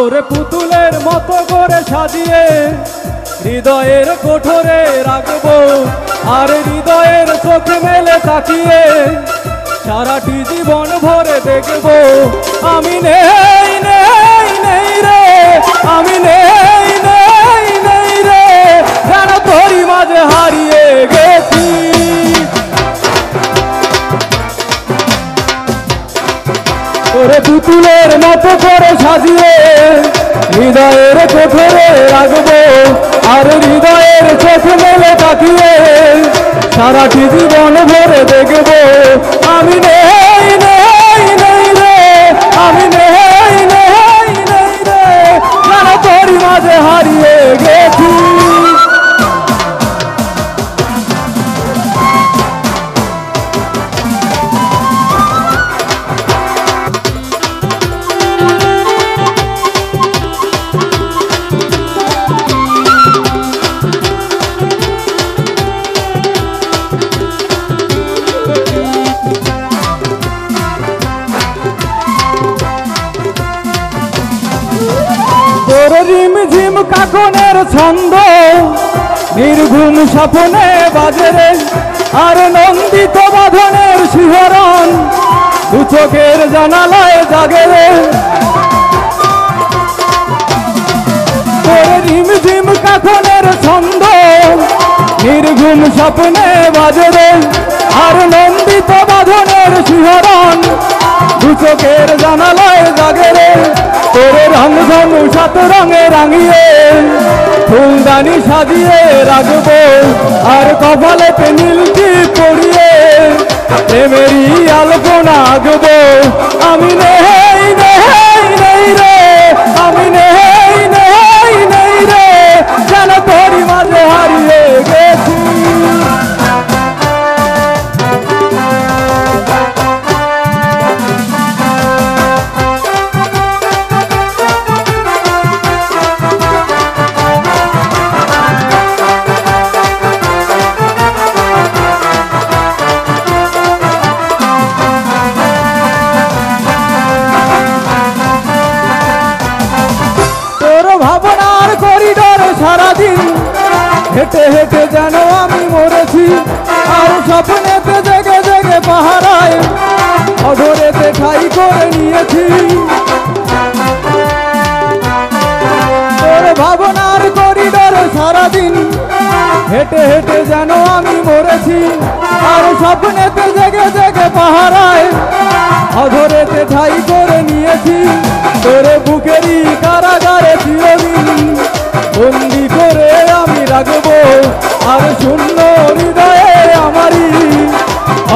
তোরে পুতুলের মতো করে সাজিয়ে হৃদয়ের কোঠরে রাখবো, আর হৃদয়ের চোখ মেলে তাকিয়ে সারাটি জীবন ভরে দেখবো। আমি নেই নেই নেই রে, আমি নেই নেই নেই রে, যেন তোরই মাঝে হারিয়ে গেছি। তোরে পুতুলের মতো করে সাজিয়ে হৃদয়ের কোঠরে রাখবো, আর হৃদয়ের চোখ মেলে তাকিয়ে সারাটি জীবন ভরে দেখবো। আমি নেই নেই নেই রে, আমি নেই নেই নেই রে, যেন তোরই মাঝে হারিয়ে গেছি। তোর রিমঝিম কাকনের ছন্দ নির্ঘুম স্বপ্নে বাজে রে, আর নন্দিত বাঁধনের শিহরণ দু চোখের জানালায় জাগে রে। তোর রিমঝিম কাকনের ছন্দ নির্ঘুম স্বপ্নে বাজে রে, আর নন্দিত বাঁধনের শিহরণ দু চোখের জানালায় জাগে রে। তোরে রংধনু সাত রঙে রাঙিয়ে ফুলদানি সাজিয়ে রাখবো, আর কপালেতে নীলটি পড়িয়ে প্রেমেরই আলপনা আঁকবো। আমি নেই নেই নেই রে, আমি নেই নেই নেই রে, যেন তোরই মাঝে হারিয়ে গেছি। ভাবনার করিডোর সারাদিন হেঁটে হেঁটে যেন আমি মরেছি, আর স্বপ্নেতে জেগে জেগে পাহারায় অধরেতে ঠাই করে নিয়েছি। তোর ভাবনার করিডোর সারাদিন হেঁটে হেঁটে যেন আমি মরেছি, আর স্বপ্নেতে জেগে জেগে পাহারায় অধরেতে ঠাই করে নিয়েছি। তোরে বুকেরই কারাগারে চিরদিন বন্দি করে আমি রাখবো, আর শূন্য হৃদয়ে আমারই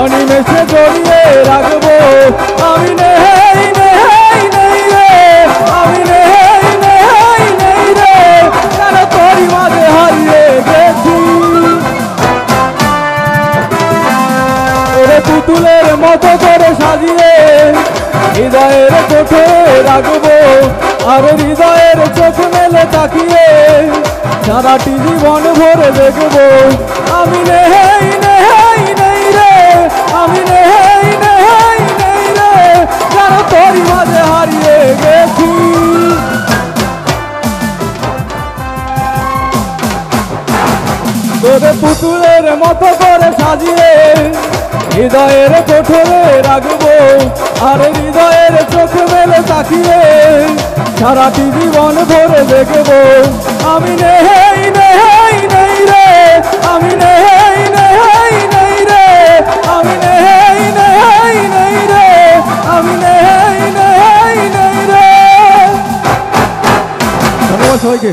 অনিমেষে জড়িয়ে রাখবো। আমি নেই নেই নেই রে, আমি নেই নেই নেই রে, যেন তোরই মাঝে হারিয়ে গেছি। তোরে পুতুলের মতো করে সাজিয়ে হৃদয়ের কোঠরে রাখবো, আর হৃদয়ের চোখ মেলে তাকিয়ে সারাটি জীবন ভরে দেখবো। আমি নেই নেই নেই রে, আমি নেই নেই নেই রে, যেন তোরই মাঝে হারিয়ে গেছি। তোরে পুতুলের মতো করে সাজিয়ে হৃদয়ের কোঠরে রাখবো, আর হৃদয়ের চোখ মেলে তাকিয়ে সারাটি জীবন ভরে দেখবো। আমি নেই নেই নেই রে, আমি নেই নেই নেই রে, আমি নেই নেই নেই রে, আমি নেই নেই নেই রে। ধন্যবাদ সবাইকে।